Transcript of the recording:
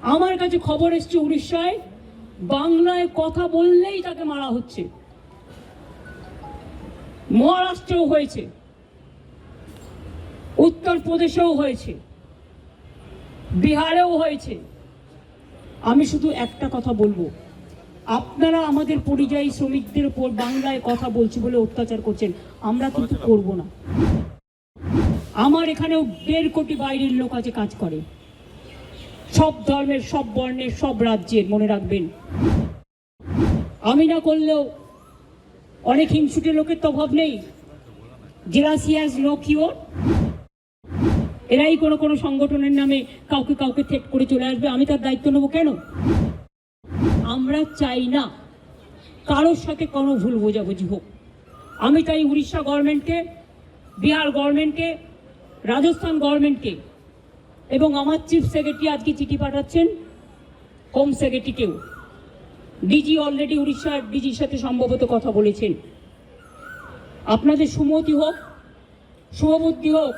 আমার কাছে খবর এসছে উড়িষ্যায় বাংলায় কথা বললেই তাকে মারা হচ্ছে। মহারাষ্ট্রেও হয়েছে, উত্তরপ্রদেশেও হয়েছে, বিহারেও হয়েছে। আমি শুধু একটা কথা বলবো, আপনারা আমাদের পরিযায়ী শ্রমিকদের উপর বাংলায় কথা বলছি বলে অত্যাচার করছেন, আমরা কিন্তু করব না। আমার এখানেও 1.5 কোটি বাইরের লোক আছে, কাজ করে, সব ধর্মের, সব বর্ণের, সব রাজ্যের। মনে রাখবেন, আমি না করলেও অনেক হিংসুটে লোকের তো অভাব নেই। Jealousy has no cure. এরাই কোনো সংগঠনের নামে কাউকে কাউকে থ্রেট করে চলে আসবে, আমি তার দায়িত্ব নেবো কেন? আমরা চাই না কারোর সাথে কোনো ভুল বোঝাবুঝি হোক। আমি তাই উড়িষ্যা গভর্নমেন্টকে, বিহার গভর্নমেন্টকে, রাজস্থান গভর্নমেন্টকে এবং আমার চিফ সেক্রেটারি আজকে চিঠি পাঠাচ্ছেন হোম সেক্রেটারিকেও। ডিজি অলরেডি উড়িষ্যার ডিজির সাথে সম্ভবত কথা বলেছেন। আপনাদের সুমতি হোক, শুভবুদ্ধি হোক,